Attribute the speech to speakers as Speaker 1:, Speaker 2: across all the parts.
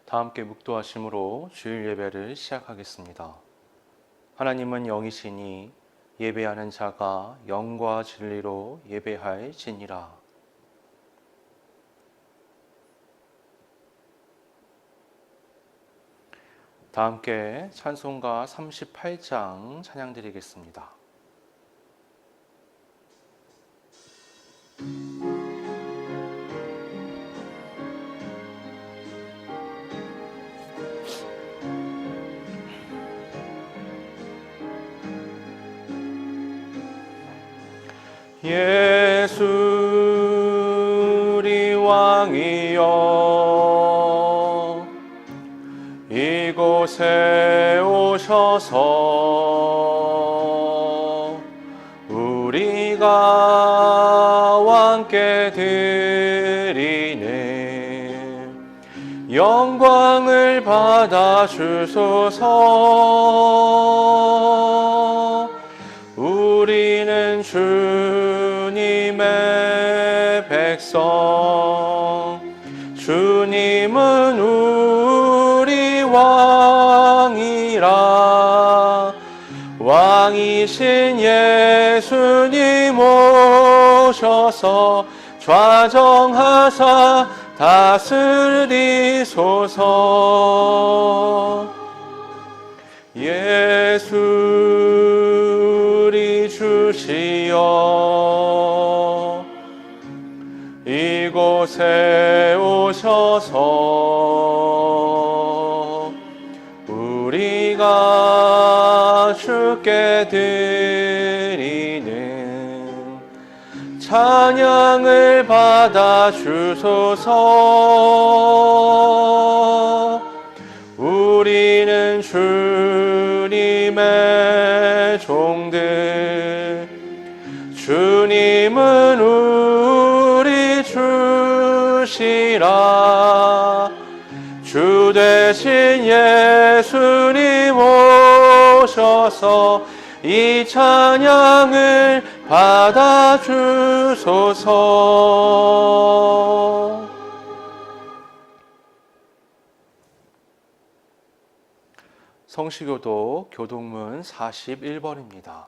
Speaker 1: 다 함께 묵도하심으로 주일 예배를 시작하겠습니다. 하나님은 영이시니 예배하는 자가 영과 진리로 예배할지니라. 다 함께 찬송가 38장 찬양드리겠습니다. 예수 우리 왕이여 이곳에 오셔서 우리가 왕께 드리는 영광을 받아 주소서. 우리는 주님의 백성, 주님은 우리 왕이라. 왕이신 예수님 오셔서 좌정하사 다스리소서. 예수 우리 주시여 이곳에 오셔서 우리가 주께 드리는 찬양을 받아 주소서. 우리는 주님의 종들, 주님은 우리 주시라. 주 대신 예수님 오셔서 이 찬양을 받아 주소서. 성시교도 교동문 41번입니다.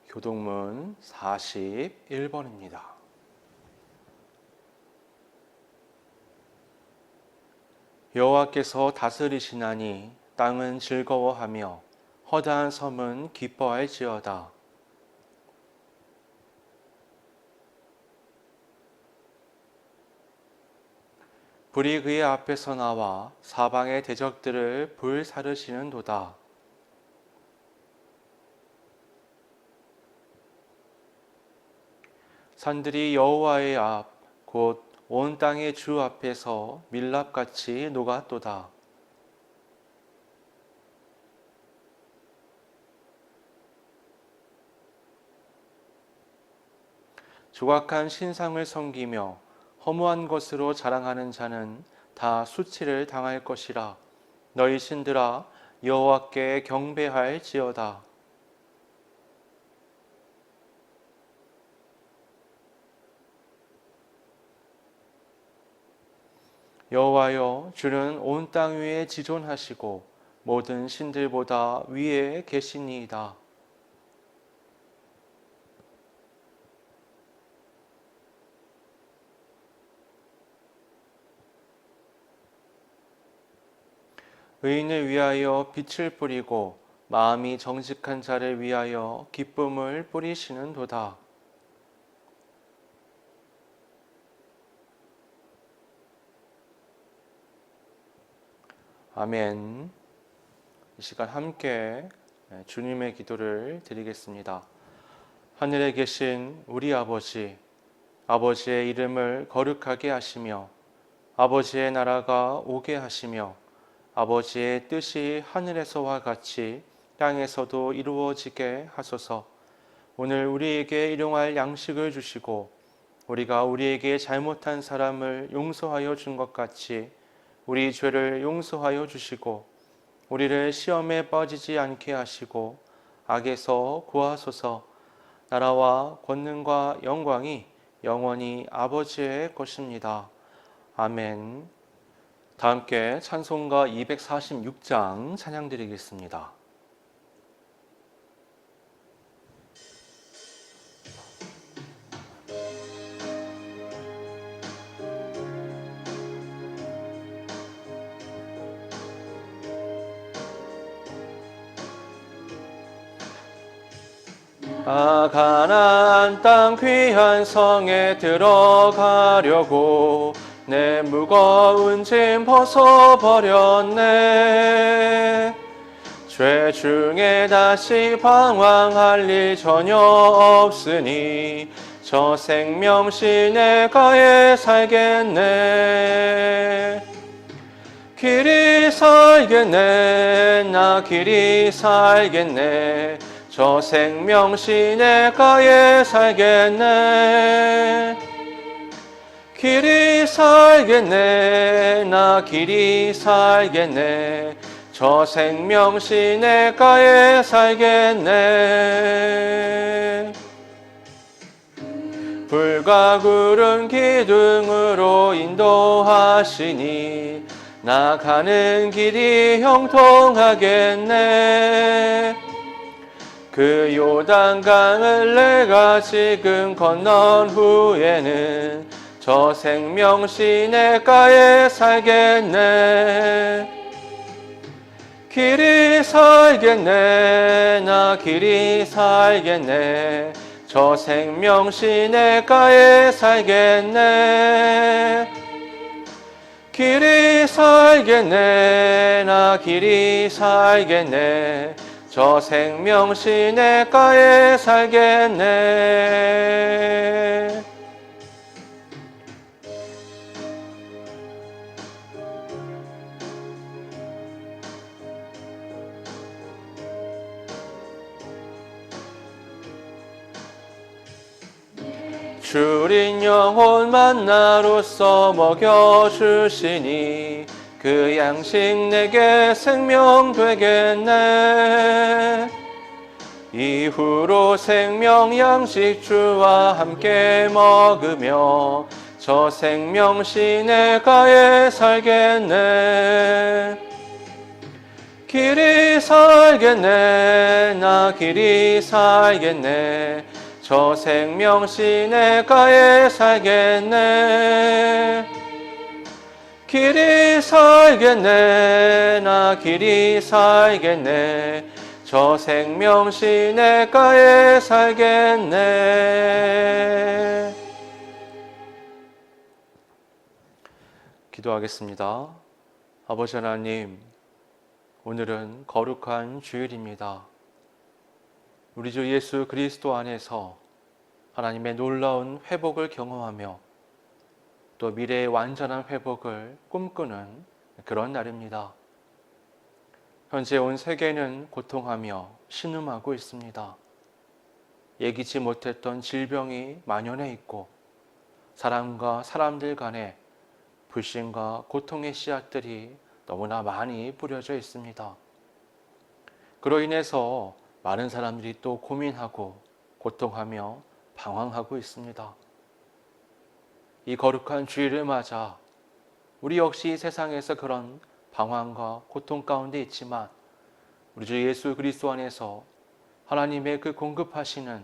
Speaker 1: 교동문 41번입니다. 여호와께서 다스리시나니 땅은 즐거워하며 허다한 섬은 기뻐할지어다. 불이 그의 앞에서 나와 사방의 대적들을 불사르시는도다. 산들이 여호와의 앞 곧 온 땅의 주 앞에서 밀랍같이 녹았도다. 조각한 신상을 섬기며 허무한 것으로 자랑하는 자는 다 수치를 당할 것이라. 너희 신들아 여호와께 경배할지어다. 여호와여 주는 온 땅 위에 지존하시고 모든 신들보다 위에 계시니이다. 의인을 위하여 빛을 뿌리고 마음이 정직한 자를 위하여 기쁨을 뿌리시는도다. 아멘. 이 시간 함께 주님의 기도를 드리겠습니다. 하늘에 계신 우리 아버지, 아버지의 이름을 거룩하게 하시며 아버지의 나라가 오게 하시며 아버지의 뜻이 하늘에서와 같이 땅에서도 이루어지게 하소서. 오늘 우리에게 일용할 양식을 주시고 우리가 우리에게 잘못한 사람을 용서하여 준 것 같이 우리 죄를 용서하여 주시고 우리를 시험에 빠지지 않게 하시고 악에서 구하소서. 나라와 권능과 영광이 영원히 아버지의 것입니다. 아멘. 다 함께 찬송가 246장 찬양드리겠습니다. 가나안 땅 귀한 성에 들어가려고 내 무거운 짐 벗어버렸네. 죄 중에 다시 방황할 일 전혀 없으니 저 생명 시내가에 살겠네. 길이 살겠네. 나 길이 살겠네. 저 생명 시내가에 살겠네. 길이 살겠네. 나 길이 살겠네. 저 생명 시내가에 살겠네. 불과 구름 기둥으로 인도하시니 나 가는 길이 형통하겠네. 그 요단강을 내가 지금 건넌 후에는 저 생명 시내가에 살겠네. 길이 살겠네. 나 길이 살겠네. 저 생명 시내가에 살겠네. 길이 살겠네. 나 길이 살겠네. 저 생명 시내가에 살겠네. 주린 영혼 만나로서 먹여주시니 그 양식 내게 생명 되겠네. 이후로 생명 양식 주와 함께 먹으며 저 생명 시내가에 살겠네. 길이 살겠네. 나 길이 살겠네. 저 생명 시내가에 살겠네. 길이 살겠네. 나 길이 살겠네. 저 생명 시내가에 살겠네. 기도하겠습니다. 아버지 하나님, 오늘은 거룩한 주일입니다. 우리 주 예수 그리스도 안에서 하나님의 놀라운 회복을 경험하며 또 미래의 완전한 회복을 꿈꾸는 그런 날입니다. 현재 온 세계는 고통하며 신음하고 있습니다. 예기치 못했던 질병이 만연해 있고 사람과 사람들 간에 불신과 고통의 씨앗들이 너무나 많이 뿌려져 있습니다. 그로 인해서 많은 사람들이 또 고민하고 고통하며 방황하고 있습니다. 이 거룩한 주일을 맞아 우리 역시 세상에서 그런 방황과 고통 가운데 있지만 우리 주 예수 그리스도 안에서 하나님의 그 공급하시는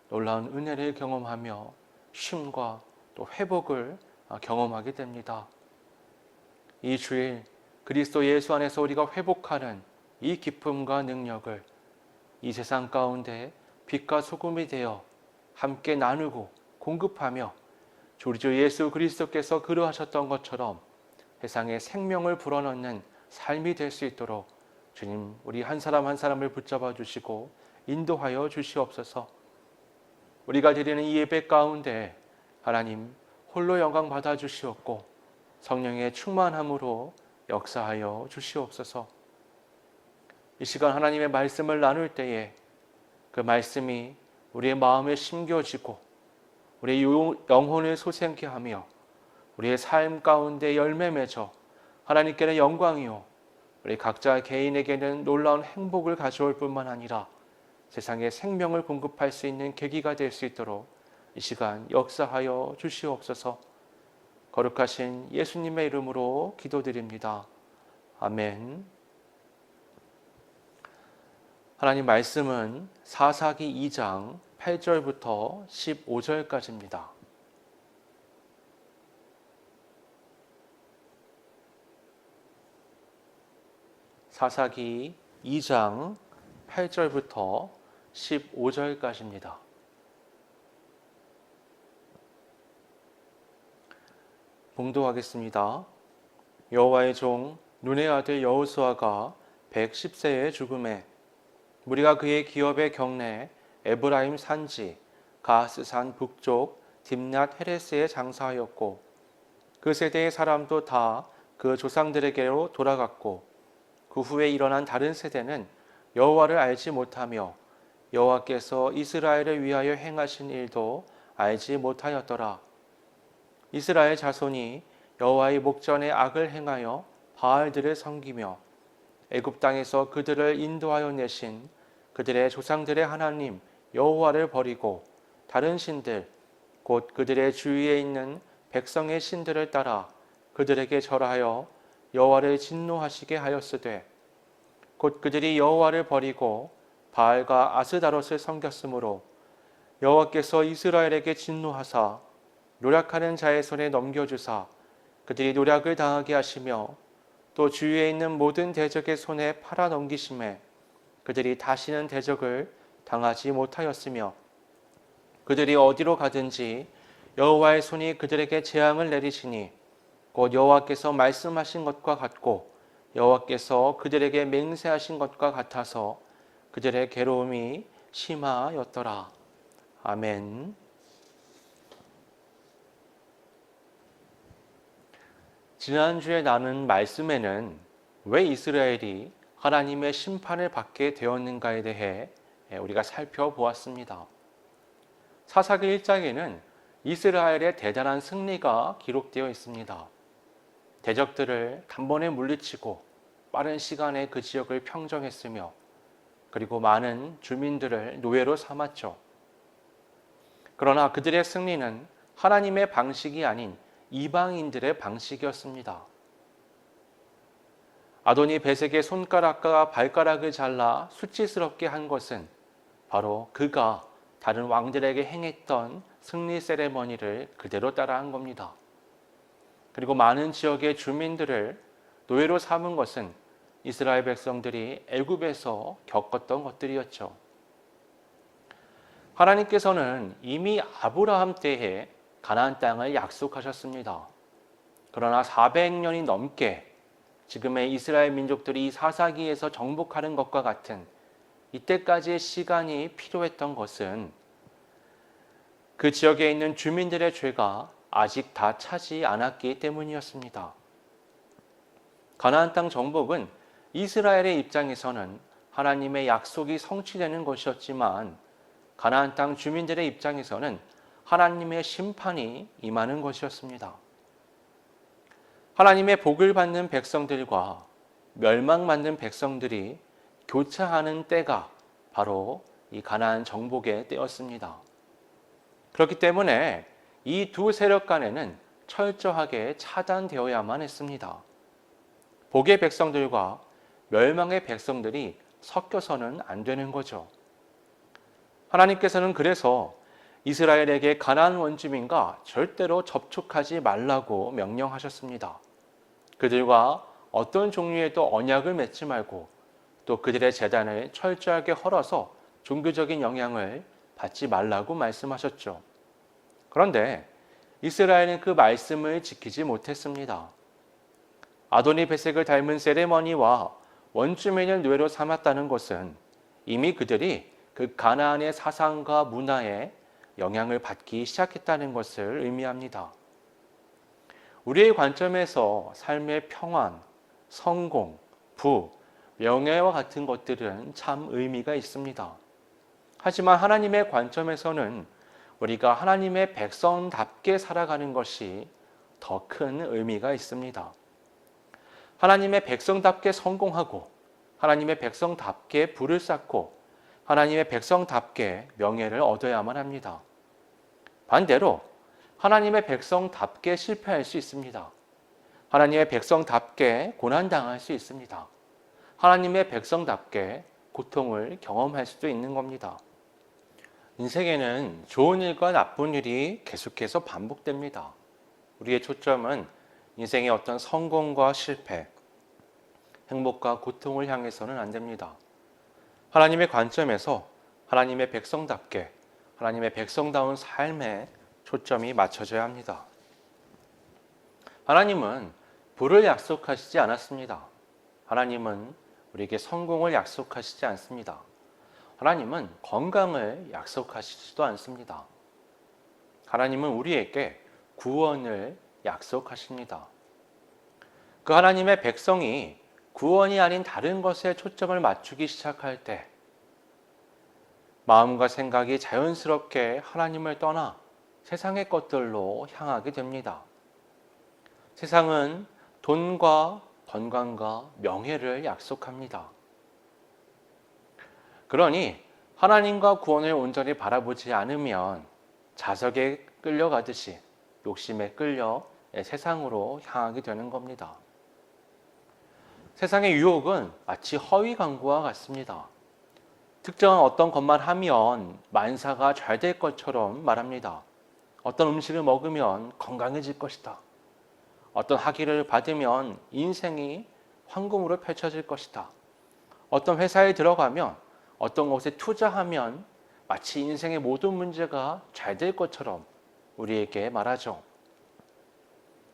Speaker 1: 놀라운 은혜를 경험하며 쉼과 또 회복을 경험하게 됩니다. 이 주일 그리스도 예수 안에서 우리가 회복하는 이 기쁨과 능력을 이 세상 가운데 빛과 소금이 되어 함께 나누고 공급하며 우리 주 예수 그리스도께서 그러하셨던 것처럼 세상에 생명을 불어넣는 삶이 될 수 있도록 주님 우리 한 사람 한 사람을 붙잡아 주시고 인도하여 주시옵소서. 우리가 드리는 이 예배 가운데 하나님 홀로 영광 받아 주시옵고 성령의 충만함으로 역사하여 주시옵소서. 이 시간 하나님의 말씀을 나눌 때에 그 말씀이 우리의 마음에 심겨지고 우리의 영혼을 솟게 하며 우리의 삶 가운데 열매 맺어 하나님께는 영광이요 우리 각자 개인에게는 놀라운 행복을 가져올 뿐만 아니라 세상에 생명을 공급할 수 있는 계기가 될 수 있도록 이 시간 역사하여 주시옵소서. 거룩하신 예수님의 이름으로 기도드립니다. 아멘. 하나님 말씀은 사사기 2장 8절부터 15절까지입니다. 사사기 2장 8절부터 15절까지입니다. 봉독하겠습니다. 여호와의 종 눈의 아들 여호수아가 110세에 죽음에 무리가 그의 기업의 경내 에브라임 산지 가스산 북쪽 딥낫 헤레스에 장사하였고 그 세대의 사람도 다 그 조상들에게로 돌아갔고 그 후에 일어난 다른 세대는 여호와를 알지 못하며 여호와께서 이스라엘을 위하여 행하신 일도 알지 못하였더라. 이스라엘 자손이 여호와의 목전에 악을 행하여 바알들을 섬기며 애굽 땅에서 그들을 인도하여 내신 그들의 조상들의 하나님 여호와를 버리고 다른 신들 곧 그들의 주위에 있는 백성의 신들을 따라 그들에게 절하여 여호와를 진노하시게 하였으되 곧 그들이 여호와를 버리고 바알과 아스다롯을 섬겼으므로 여호와께서 이스라엘에게 진노하사 노략하는 자의 손에 넘겨주사 그들이 노략을 당하게 하시며 또 주위에 있는 모든 대적의 손에 팔아 넘기심에 그들이 다시는 대적을 당하지 못하였으며 그들이 어디로 가든지 여호와의 손이 그들에게 재앙을 내리시니 곧 여호와께서 말씀하신 것과 같고 여호와께서 그들에게 맹세하신 것과 같아서 그들의 괴로움이 심하였더라. 아멘. 지난주에 나눈 말씀에는 왜 이스라엘이 하나님의 심판을 받게 되었는가에 대해 우리가 살펴보았습니다. 사사기 1장에는 이스라엘의 대단한 승리가 기록되어 있습니다. 대적들을 단번에 물리치고 빠른 시간에 그 지역을 평정했으며 그리고 많은 주민들을 노예로 삼았죠. 그러나 그들의 승리는 하나님의 방식이 아닌 이방인들의 방식이었습니다. 아도니 베색의 손가락과 발가락을 잘라 수치스럽게 한 것은 바로 그가 다른 왕들에게 행했던 승리 세레머니를 그대로 따라한 겁니다. 그리고 많은 지역의 주민들을 노예로 삼은 것은 이스라엘 백성들이 애굽에서 겪었던 것들이었죠. 하나님께서는 이미 아브라함 때에 가나안 땅을 약속하셨습니다. 그러나 400년이 넘게 지금의 이스라엘 민족들이 이 사사기에서 정복하는 것과 같은 이때까지의 시간이 필요했던 것은 그 지역에 있는 주민들의 죄가 아직 다 차지 않았기 때문이었습니다. 가나안 땅 정복은 이스라엘의 입장에서는 하나님의 약속이 성취되는 것이었지만 가나안 땅 주민들의 입장에서는 하나님의 심판이 임하는 것이었습니다. 하나님의 복을 받는 백성들과 멸망받는 백성들이 교차하는 때가 바로 이 가나안 정복의 때였습니다. 그렇기 때문에 이 두 세력 간에는 철저하게 차단되어야만 했습니다. 복의 백성들과 멸망의 백성들이 섞여서는 안 되는 거죠. 하나님께서는 그래서 이스라엘에게 가나안 원주민과 절대로 접촉하지 말라고 명령하셨습니다. 그들과 어떤 종류의 또 언약을 맺지 말고 또 그들의 제단을 철저하게 헐어서 종교적인 영향을 받지 말라고 말씀하셨죠. 그런데 이스라엘은 그 말씀을 지키지 못했습니다. 아도니 베색을 닮은 세레머니와 원주민을 노예로 삼았다는 것은 이미 그들이 그 가나안의 사상과 문화에 영향을 받기 시작했다는 것을 의미합니다. 우리의 관점에서 삶의 평안, 성공, 부, 명예와 같은 것들은 참 의미가 있습니다. 하지만 하나님의 관점에서는 우리가 하나님의 백성답게 살아가는 것이 더 큰 의미가 있습니다. 하나님의 백성답게 성공하고 하나님의 백성답게 부를 쌓고 하나님의 백성답게 명예를 얻어야만 합니다. 반대로 하나님의 백성답게 실패할 수 있습니다. 하나님의 백성답게 고난당할 수 있습니다. 하나님의 백성답게 고통을 경험할 수도 있는 겁니다. 인생에는 좋은 일과 나쁜 일이 계속해서 반복됩니다. 우리의 초점은 인생의 어떤 성공과 실패, 행복과 고통을 향해서는 안 됩니다. 하나님의 관점에서 하나님의 백성답게 하나님의 백성다운 삶에 초점이 맞춰져야 합니다. 하나님은 부를 약속하시지 않았습니다. 하나님은 우리에게 성공을 약속하시지 않습니다. 하나님은 건강을 약속하시지도 않습니다. 하나님은 우리에게 구원을 약속하십니다. 그 하나님의 백성이 구원이 아닌 다른 것에 초점을 맞추기 시작할 때 마음과 생각이 자연스럽게 하나님을 떠나 세상의 것들로 향하게 됩니다. 세상은 돈과 건강과 명예를 약속합니다. 그러니 하나님과 구원을 온전히 바라보지 않으면 자석에 끌려가듯이 욕심에 끌려 세상으로 향하게 되는 겁니다. 세상의 유혹은 마치 허위 광고와 같습니다. 특정한 어떤 것만 하면 만사가 잘 될 것처럼 말합니다. 어떤 음식을 먹으면 건강해질 것이다. 어떤 학위를 받으면 인생이 황금으로 펼쳐질 것이다. 어떤 회사에 들어가면 어떤 곳에 투자하면 마치 인생의 모든 문제가 잘 될 것처럼 우리에게 말하죠.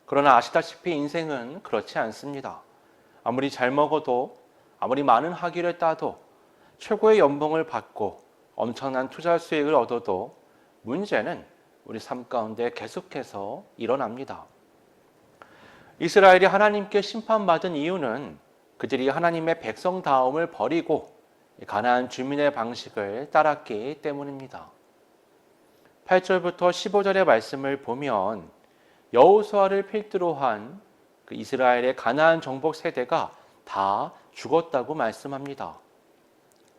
Speaker 1: 그러나 아시다시피 인생은 그렇지 않습니다. 아무리 잘 먹어도 아무리 많은 학위를 따도 최고의 연봉을 받고 엄청난 투자 수익을 얻어도 문제는 우리 삶 가운데 계속해서 일어납니다. 이스라엘이 하나님께 심판받은 이유는 그들이 하나님의 백성다움을 버리고 가나안 주민의 방식을 따랐기 때문입니다. 8절부터 15절의 말씀을 보면 여호수아를 필두로 한 그 이스라엘의 가나안 정복 세대가 다 죽었다고 말씀합니다.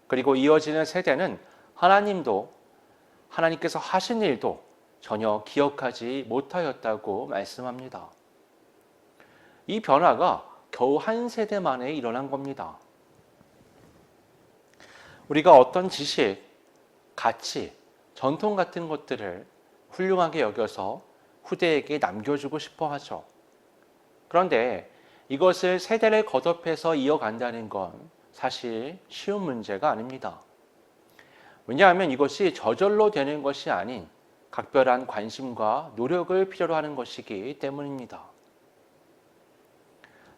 Speaker 1: 그리고 이어지는 세대는 하나님께서 하신 일도 전혀 기억하지 못하였다고 말씀합니다. 이 변화가 겨우 한 세대 만에 일어난 겁니다. 우리가 어떤 지식, 가치, 전통 같은 것들을 훌륭하게 여겨서 후대에게 남겨주고 싶어 하죠. 그런데 이것을 세대를 거듭해서 이어간다는 건 사실 쉬운 문제가 아닙니다. 왜냐하면 이것이 저절로 되는 것이 아닌 각별한 관심과 노력을 필요로 하는 것이기 때문입니다.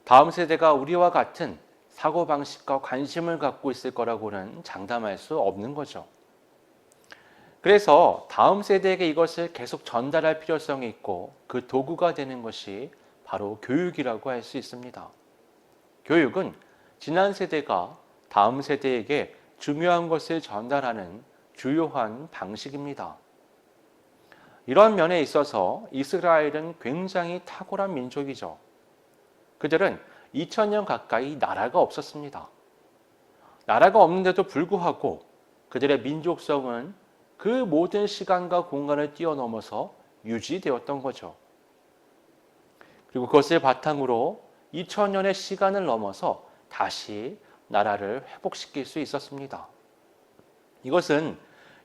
Speaker 1: 다음 세대가 우리와 같은 사고방식과 관심을 갖고 있을 거라고는 장담할 수 없는 거죠. 그래서 다음 세대에게 이것을 계속 전달할 필요성이 있고 그 도구가 되는 것이 바로 교육이라고 할 수 있습니다. 교육은 지난 세대가 다음 세대에게 중요한 것을 전달하는 주요한 방식입니다. 이런 면에 있어서 이스라엘은 굉장히 탁월한 민족이죠. 그들은 2000년 가까이 나라가 없었습니다. 나라가 없는데도 불구하고 그들의 민족성은 그 모든 시간과 공간을 뛰어넘어서 유지되었던 거죠. 그리고 그것을 바탕으로 2000년의 시간을 넘어서 다시 나라를 회복시킬 수 있었습니다. 이것은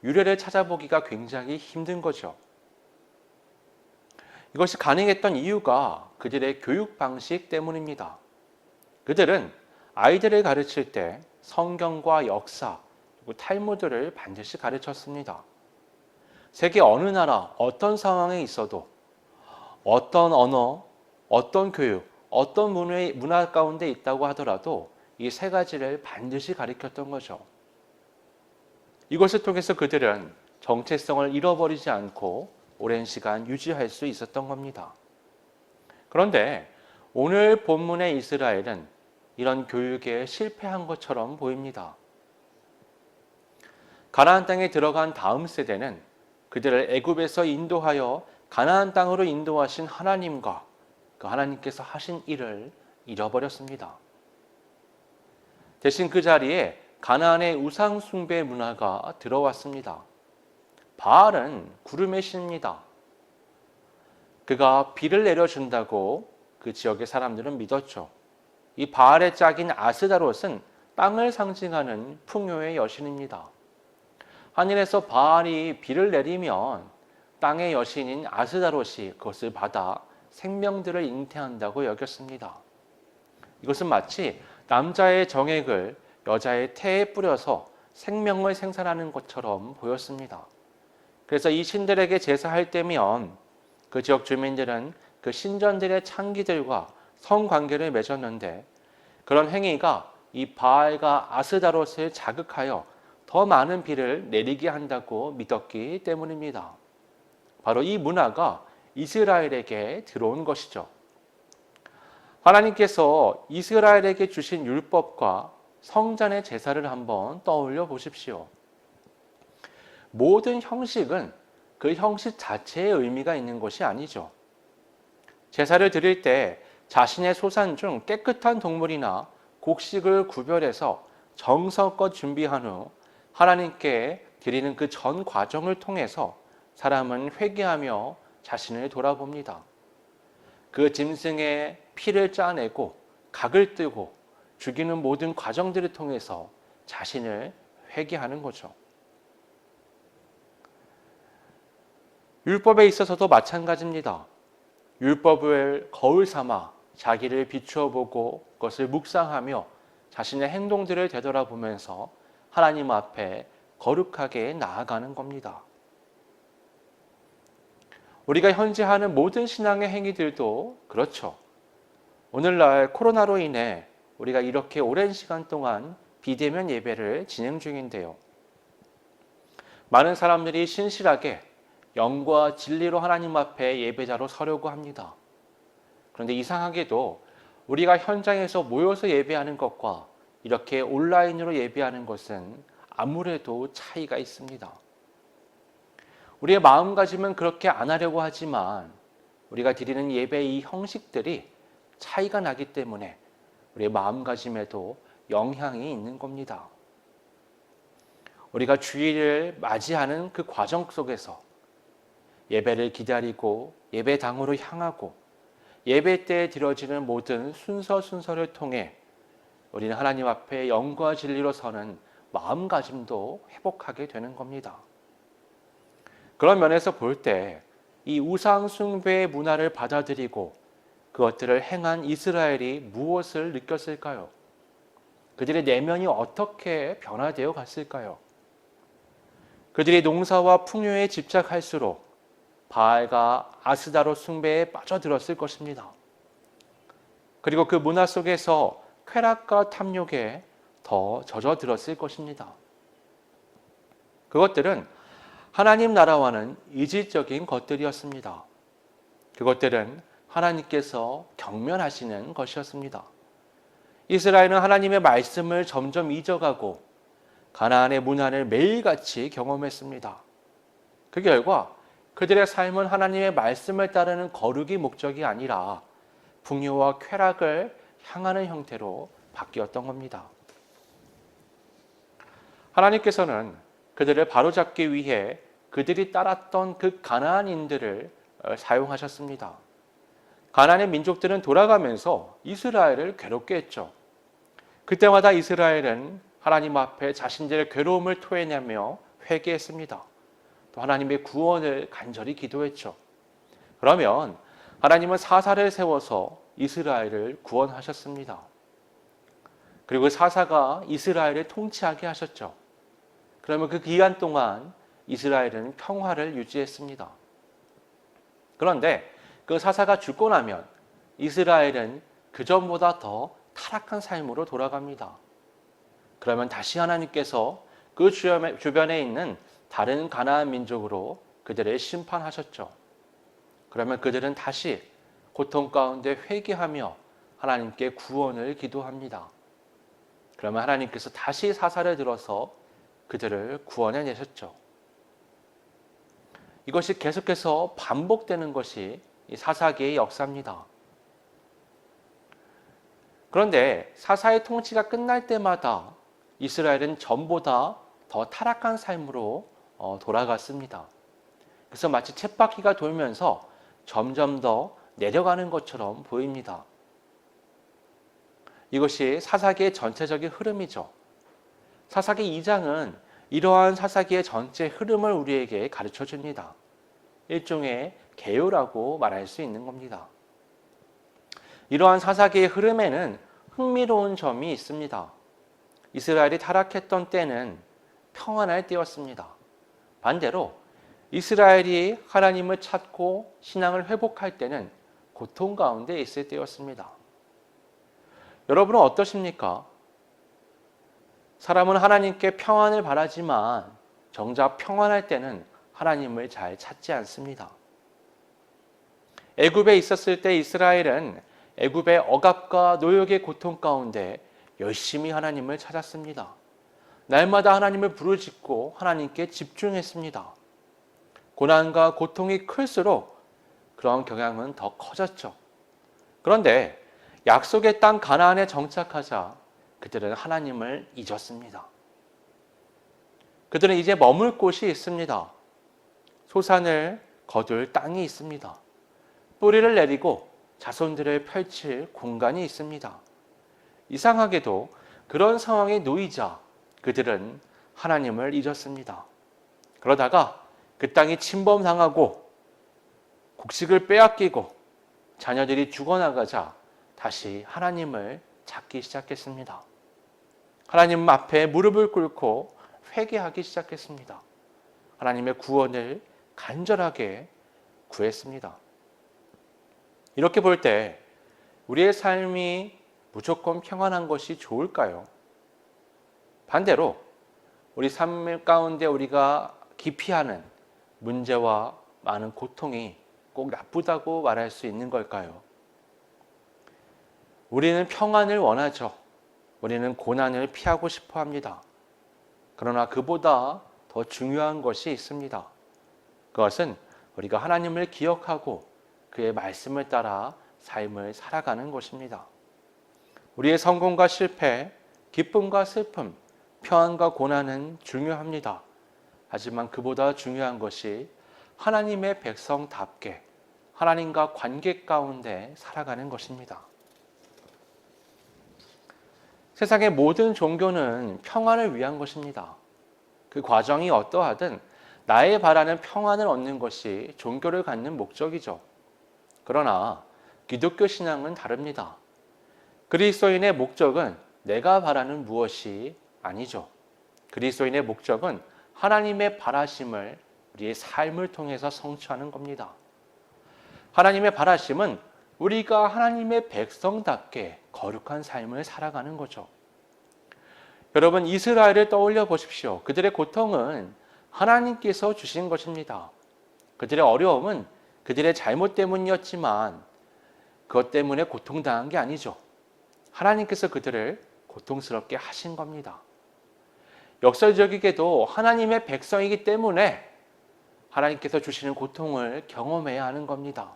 Speaker 1: 유래를 찾아보기가 굉장히 힘든 거죠. 이것이 가능했던 이유가 그들의 교육 방식 때문입니다. 그들은 아이들을 가르칠 때 성경과 역사, 그리고 탈무드를 반드시 가르쳤습니다. 세계 어느 나라, 어떤 상황에 있어도 어떤 언어, 어떤 교육, 어떤 문화 가운데 있다고 하더라도 이 세 가지를 반드시 가르쳤던 거죠. 이것을 통해서 그들은 정체성을 잃어버리지 않고 오랜 시간 유지할 수 있었던 겁니다. 그런데 오늘 본문의 이스라엘은 이런 교육에 실패한 것처럼 보입니다. 가나안 땅에 들어간 다음 세대는 그들을 애굽에서 인도하여 가나안 땅으로 인도하신 하나님과 그 하나님께서 하신 일을 잃어버렸습니다. 대신 그 자리에 가나안의 우상 숭배 문화가 들어왔습니다. 바알은 구름의 신입니다. 그가 비를 내려준다고 그 지역의 사람들은 믿었죠. 이 바알의 짝인 아스다롯은 땅을 상징하는 풍요의 여신입니다. 하늘에서 바알이 비를 내리면 땅의 여신인 아스다롯이 그것을 받아 생명들을 잉태한다고 여겼습니다. 이것은 마치 남자의 정액을 여자의 태에 뿌려서 생명을 생산하는 것처럼 보였습니다. 그래서 이 신들에게 제사할 때면 그 지역 주민들은 그 신전들의 창기들과 성관계를 맺었는데, 그런 행위가 이 바알과 아스다롯을 자극하여 더 많은 비를 내리게 한다고 믿었기 때문입니다. 바로 이 문화가 이스라엘에게 들어온 것이죠. 하나님께서 이스라엘에게 주신 율법과 성전의 제사를 한번 떠올려 보십시오. 모든 형식은 그 형식 자체의 의미가 있는 것이 아니죠. 제사를 드릴 때 자신의 소산 중 깨끗한 동물이나 곡식을 구별해서 정성껏 준비한 후 하나님께 드리는 그 전 과정을 통해서 사람은 회개하며 자신을 돌아봅니다. 그 짐승의 피를 짜내고 각을 뜨고 죽이는 모든 과정들을 통해서 자신을 회개하는 거죠. 율법에 있어서도 마찬가지입니다. 율법을 거울 삼아 자기를 비추어 보고 그것을 묵상하며 자신의 행동들을 되돌아보면서 하나님 앞에 거룩하게 나아가는 겁니다. 우리가 현재 하는 모든 신앙의 행위들도 그렇죠. 오늘날 코로나로 인해 우리가 이렇게 오랜 시간 동안 비대면 예배를 진행 중인데요. 많은 사람들이 신실하게 영과 진리로 하나님 앞에 예배자로 서려고 합니다. 그런데 이상하게도 우리가 현장에서 모여서 예배하는 것과 이렇게 온라인으로 예배하는 것은 아무래도 차이가 있습니다. 우리의 마음가짐은 그렇게 안 하려고 하지만 우리가 드리는 예배의 이 형식들이 차이가 나기 때문에 우리의 마음가짐에도 영향이 있는 겁니다. 우리가 주일을 맞이하는 그 과정 속에서 예배를 기다리고 예배당으로 향하고 예배 때에 드려지는 모든 순서를 통해 우리는 하나님 앞에 영과 진리로 서는 마음가짐도 회복하게 되는 겁니다. 그런 면에서 볼 때 이 우상 숭배의 문화를 받아들이고 그것들을 행한 이스라엘이 무엇을 느꼈을까요? 그들의 내면이 어떻게 변화되어 갔을까요? 그들이 농사와 풍요에 집착할수록 바알과 아스다롯 숭배에 빠져들었을 것입니다. 그리고 그 문화 속에서 쾌락과 탐욕에 더 젖어들었을 것입니다. 그것들은 하나님 나라와는 이질적인 것들이었습니다. 그것들은 하나님께서 경멸하시는 것이었습니다. 이스라엘은 하나님의 말씀을 점점 잊어가고 가나안의 문화를 매일같이 경험했습니다. 그 결과 그들의 삶은 하나님의 말씀을 따르는 거룩이 목적이 아니라 풍요와 쾌락을 향하는 형태로 바뀌었던 겁니다. 하나님께서는 그들을 바로잡기 위해 그들이 따랐던 그 가나안인들을 사용하셨습니다. 가나안의 민족들은 돌아가면서 이스라엘을 괴롭게 했죠. 그때마다 이스라엘은 하나님 앞에 자신들의 괴로움을 토해내며 회개했습니다. 또 하나님의 구원을 간절히 기도했죠. 그러면 하나님은 사사를 세워서 이스라엘을 구원하셨습니다. 그리고 사사가 이스라엘을 통치하게 하셨죠. 그러면 그 기간 동안 이스라엘은 평화를 유지했습니다. 그런데 그 사사가 죽고 나면 이스라엘은 그전보다 더 타락한 삶으로 돌아갑니다. 그러면 다시 하나님께서 그 주변에 있는 다른 가나안 민족으로 그들을 심판하셨죠. 그러면 그들은 다시 고통 가운데 회개하며 하나님께 구원을 기도합니다. 그러면 하나님께서 다시 사사를 들어서 그들을 구원해 내셨죠. 이것이 계속해서 반복되는 것이 이 사사기의 역사입니다. 그런데 사사의 통치가 끝날 때마다 이스라엘은 전보다 더 타락한 삶으로 돌아갔습니다. 그래서 마치 쳇바퀴가 돌면서 점점 더 내려가는 것처럼 보입니다. 이것이 사사기의 전체적인 흐름이죠. 사사기 2장은 이러한 사사기의 전체 흐름을 우리에게 가르쳐 줍니다. 일종의 개요라고 말할 수 있는 겁니다. 이러한 사사기의 흐름에는 흥미로운 점이 있습니다. 이스라엘이 타락했던 때는 평안할 때였습니다. 반대로 이스라엘이 하나님을 찾고 신앙을 회복할 때는 고통 가운데 있을 때였습니다. 여러분은 어떠십니까? 사람은 하나님께 평안을 바라지만 정작 평안할 때는 하나님을 잘 찾지 않습니다. 애굽에 있었을 때 이스라엘은 애굽의 억압과 노역의 고통 가운데 열심히 하나님을 찾았습니다. 날마다 하나님을 부르짖고 하나님께 집중했습니다. 고난과 고통이 클수록 그런 경향은 더 커졌죠. 그런데 약속의 땅 가나안에 정착하자 그들은 하나님을 잊었습니다. 그들은 이제 머물 곳이 있습니다. 소산을 거둘 땅이 있습니다. 뿌리를 내리고 자손들을 펼칠 공간이 있습니다. 이상하게도 그런 상황에 놓이자 그들은 하나님을 잊었습니다. 그러다가 그 땅이 침범당하고 곡식을 빼앗기고 자녀들이 죽어나가자 다시 하나님을 찾기 시작했습니다. 하나님 앞에 무릎을 꿇고 회개하기 시작했습니다. 하나님의 구원을 간절하게 구했습니다. 이렇게 볼 때 우리의 삶이 무조건 평안한 것이 좋을까요? 반대로 우리 삶 가운데 우리가 기피하는 문제와 많은 고통이 꼭 나쁘다고 말할 수 있는 걸까요? 우리는 평안을 원하죠. 우리는 고난을 피하고 싶어 합니다. 그러나 그보다 더 중요한 것이 있습니다. 그것은 우리가 하나님을 기억하고 그의 말씀을 따라 삶을 살아가는 것입니다. 우리의 성공과 실패, 기쁨과 슬픔, 평안과 고난은 중요합니다. 하지만 그보다 중요한 것이 하나님의 백성답게 하나님과 관계 가운데 살아가는 것입니다. 세상의 모든 종교는 평안을 위한 것입니다. 그 과정이 어떠하든 나의 바라는 평안을 얻는 것이 종교를 갖는 목적이죠. 그러나 기독교 신앙은 다릅니다. 그리스도인의 목적은 내가 바라는 무엇이 아니죠. 그리스도인의 목적은 하나님의 바라심을 우리의 삶을 통해서 성취하는 겁니다. 하나님의 바라심은 우리가 하나님의 백성답게 거룩한 삶을 살아가는 거죠. 여러분, 이스라엘을 떠올려 보십시오. 그들의 고통은 하나님께서 주신 것입니다. 그들의 어려움은 그들의 잘못 때문이었지만 그것 때문에 고통당한 게 아니죠. 하나님께서 그들을 고통스럽게 하신 겁니다. 역설적이게도 하나님의 백성이기 때문에 하나님께서 주시는 고통을 경험해야 하는 겁니다.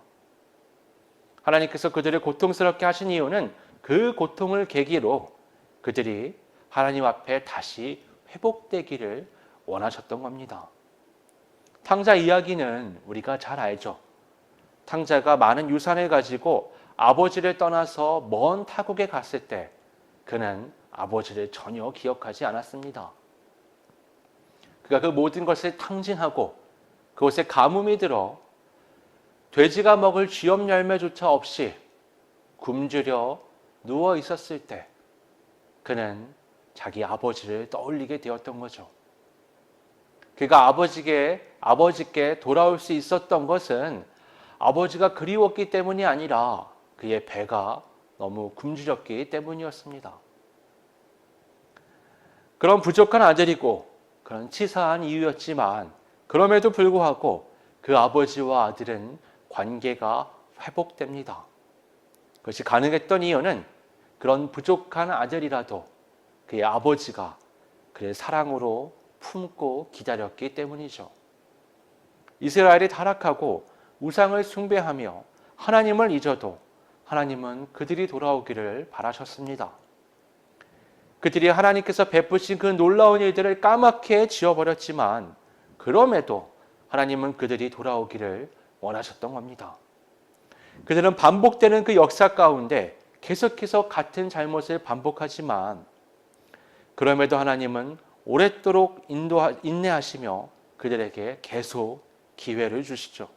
Speaker 1: 하나님께서 그들을 고통스럽게 하신 이유는 그 고통을 계기로 그들이 하나님 앞에 다시 회복되기를 원하셨던 겁니다. 탕자 이야기는 우리가 잘 알죠. 탕자가 많은 유산을 가지고 아버지를 떠나서 먼 타국에 갔을 때 그는 아버지를 전혀 기억하지 않았습니다. 그가 그 모든 것을 탕진하고 그곳에 가뭄이 들어 돼지가 먹을 쥐염 열매조차 없이 굶주려 누워 있었을 때 그는 자기 아버지를 떠올리게 되었던 거죠. 그가 아버지께 돌아올 수 있었던 것은 아버지가 그리웠기 때문이 아니라 그의 배가 너무 굶주렸기 때문이었습니다. 그런 부족한 아들이고 그런 치사한 이유였지만 그럼에도 불구하고 그 아버지와 아들은 관계가 회복됩니다. 그것이 가능했던 이유는 그런 부족한 아들이라도 그의 아버지가 그를 사랑으로 품고 기다렸기 때문이죠. 이스라엘이 타락하고 우상을 숭배하며 하나님을 잊어도 하나님은 그들이 돌아오기를 바라셨습니다. 그들이 하나님께서 베푸신 그 놀라운 일들을 까맣게 지워버렸지만 그럼에도 하나님은 그들이 돌아오기를 원하셨던 겁니다. 그들은 반복되는 그 역사 가운데 계속해서 같은 잘못을 반복하지만 그럼에도 하나님은 오랫도록 인내하시며 그들에게 계속 기회를 주시죠.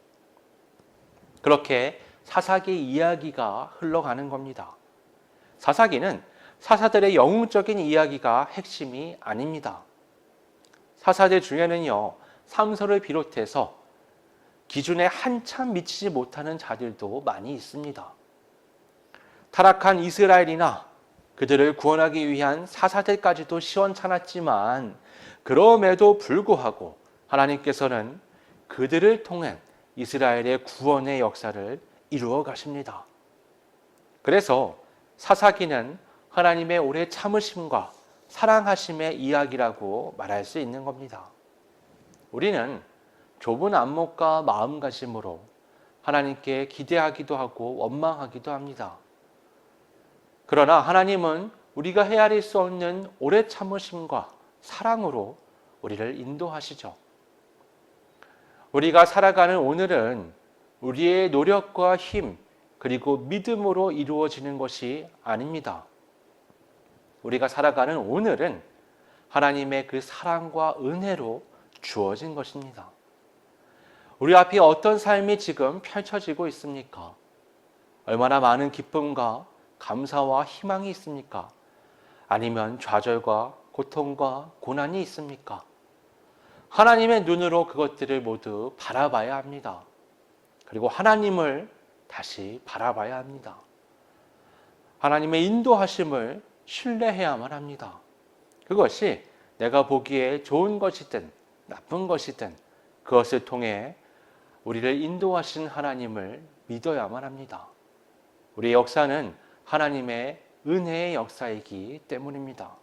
Speaker 1: 그렇게 사사기 이야기가 흘러가는 겁니다. 사사기는 사사들의 영웅적인 이야기가 핵심이 아닙니다. 사사들 중에는요, 삼서를 비롯해서 기준에 한참 미치지 못하는 자들도 많이 있습니다. 타락한 이스라엘이나 그들을 구원하기 위한 사사들까지도 시원찮았지만 그럼에도 불구하고 하나님께서는 그들을 통해 이스라엘의 구원의 역사를 이루어 가십니다. 그래서 사사기는 하나님의 오래 참으심과 사랑하심의 이야기라고 말할 수 있는 겁니다. 우리는 좁은 안목과 마음가짐으로 하나님께 기대하기도 하고 원망하기도 합니다. 그러나 하나님은 우리가 헤아릴 수 없는 오래 참으심과 사랑으로 우리를 인도하시죠. 우리가 살아가는 오늘은 우리의 노력과 힘 그리고 믿음으로 이루어지는 것이 아닙니다. 우리가 살아가는 오늘은 하나님의 그 사랑과 은혜로 주어진 것입니다. 우리 앞에 어떤 삶이 지금 펼쳐지고 있습니까? 얼마나 많은 기쁨과 감사와 희망이 있습니까? 아니면 좌절과 고통과 고난이 있습니까? 하나님의 눈으로 그것들을 모두 바라봐야 합니다. 그리고 하나님을 다시 바라봐야 합니다. 하나님의 인도하심을 신뢰해야만 합니다. 그것이 내가 보기에 좋은 것이든 나쁜 것이든 그것을 통해 우리를 인도하신 하나님을 믿어야만 합니다. 우리의 역사는 하나님의 은혜의 역사이기 때문입니다.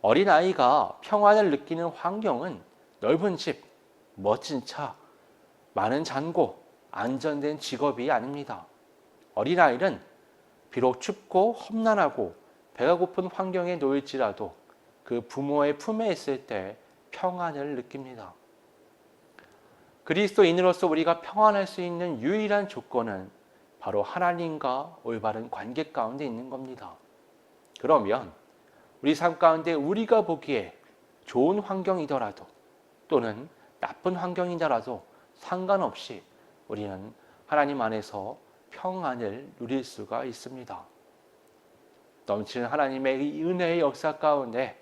Speaker 1: 어린아이가 평안을 느끼는 환경은 넓은 집, 멋진 차, 많은 잔고, 안전된 직업이 아닙니다. 어린아이는 비록 춥고 험난하고 배가 고픈 환경에 놓일지라도 그 부모의 품에 있을 때 평안을 느낍니다. 그리스도인으로서 우리가 평안할 수 있는 유일한 조건은 바로 하나님과 올바른 관계 가운데 있는 겁니다. 그러면 우리 삶 가운데 우리가 보기에 좋은 환경이더라도 또는 나쁜 환경이더라도 상관없이 우리는 하나님 안에서 평안을 누릴 수가 있습니다. 넘치는 하나님의 이 은혜의 역사 가운데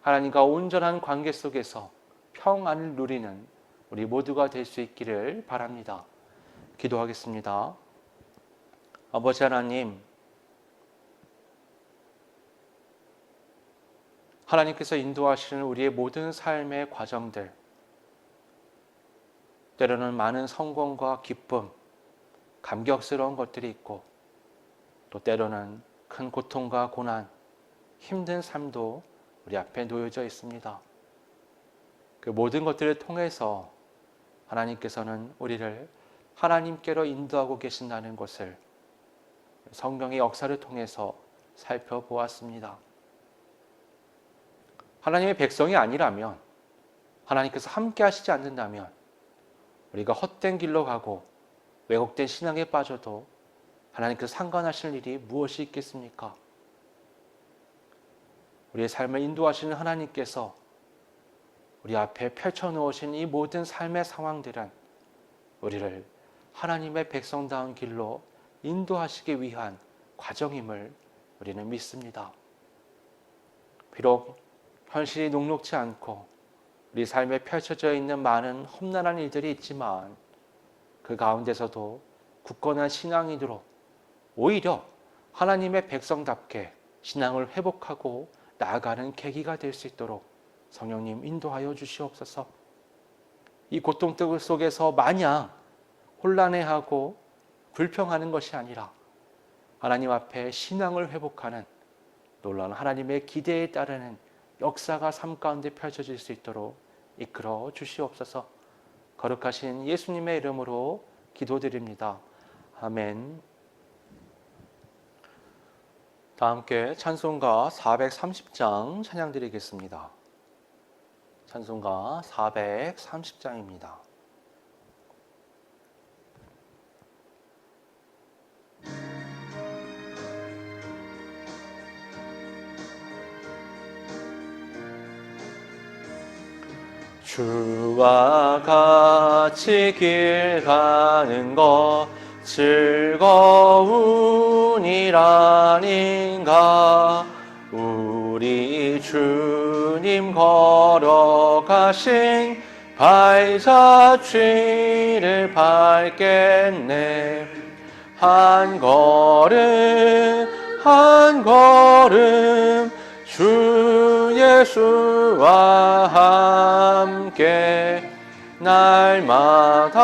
Speaker 1: 하나님과 온전한 관계 속에서 평안을 누리는 우리 모두가 될 수 있기를 바랍니다. 기도하겠습니다. 아버지 하나님, 하나님께서 인도하시는 우리의 모든 삶의 과정들, 때로는 많은 성공과 기쁨, 감격스러운 것들이 있고 또 때로는 큰 고통과 고난, 힘든 삶도 우리 앞에 놓여져 있습니다. 그 모든 것들을 통해서 하나님께서는 우리를 하나님께로 인도하고 계신다는 것을 성경의 역사를 통해서 살펴보았습니다. 하나님의 백성이 아니라면, 하나님께서 함께 하시지 않는다면 우리가 헛된 길로 가고 왜곡된 신앙에 빠져도 하나님께서 상관하실 일이 무엇이 있겠습니까? 우리의 삶을 인도하시는 하나님께서 우리 앞에 펼쳐놓으신 이 모든 삶의 상황들은 우리를 하나님의 백성다운 길로 인도하시기 위한 과정임을 우리는 믿습니다. 비록 현실이 녹록지 않고 우리 삶에 펼쳐져 있는 많은 험난한 일들이 있지만 그 가운데서도 굳건한 신앙인으로 오히려 하나님의 백성답게 신앙을 회복하고 나아가는 계기가 될 수 있도록 성령님 인도하여 주시옵소서. 이 고통 속에서 마냥 혼란해하고 불평하는 것이 아니라 하나님 앞에 신앙을 회복하는 놀라운 하나님의 기대에 따르는 역사가 삶 가운데 펼쳐질 수 있도록 이끌어 주시옵소서. 거룩하신 예수님의 이름으로 기도드립니다. 아멘. 다 함께 찬송가 430장 찬양드리겠습니다. 찬송가 430장입니다. 주와 같이 길 가는 것 즐거운 일 아닌가. 우리 주님 걸어가신 발자취를 밟겠네. 한 걸음 한 걸음 주 예수와 함께 날마다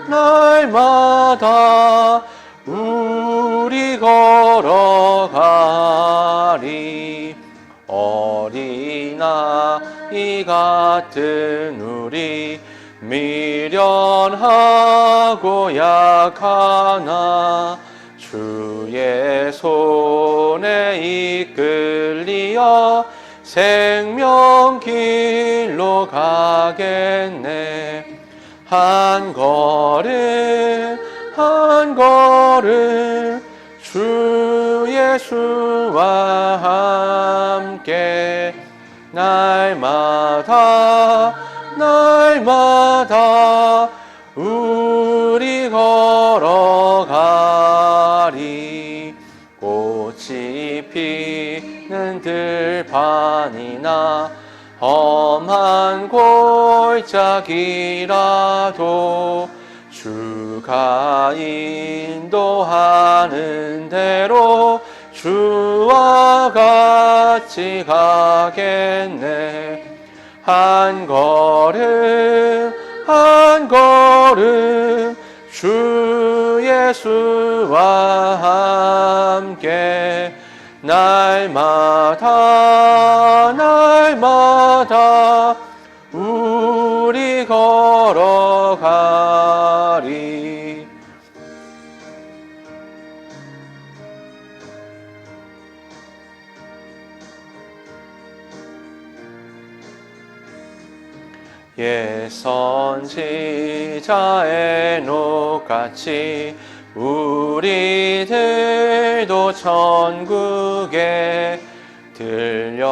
Speaker 1: 날마다 우리 걸어가리. 어린아이 같은 우리 미련하고 약하나 주의 손에 이끌리어 생명길로 가겠네. 한 걸음 한 걸음 주 예수와 함께 날마다 날마다 우리 걸어가리. 꽃이 피는 들판이나 험한 골짜기라도 주가 인도하는 대로 주와 같이 가겠네. 한 걸음 한 걸음 주 예수와 함께 날마다 날마다 우리 걸어가리. 옛 선지자 에녹같이 우리들도 천국에 들려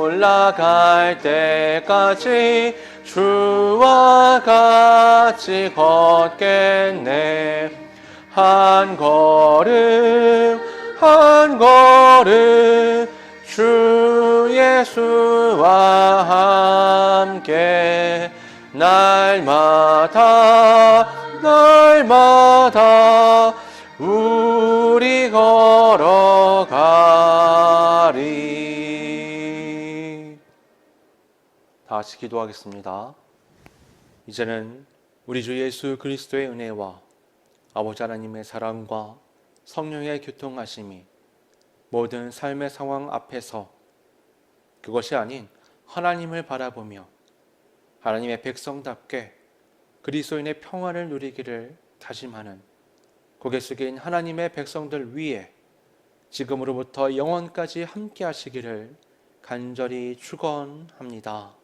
Speaker 1: 올라갈 때까지 주와 같이 걷겠네. 한 걸음 한 걸음 주 예수와 함께 날마다 날마다 우리 걸어가리. 다 같이 기도하겠습니다. 이제는 우리 주 예수 그리스도의 은혜와 아버지 하나님의 사랑과 성령의 교통하심이 모든 삶의 상황 앞에서 그것이 아닌 하나님을 바라보며 하나님의 백성답게 그리스도인의 평안을 누리기를 다짐하는 고개 숙인 하나님의 백성들 위에 지금으로부터 영원까지 함께 하시기를 간절히 축원합니다.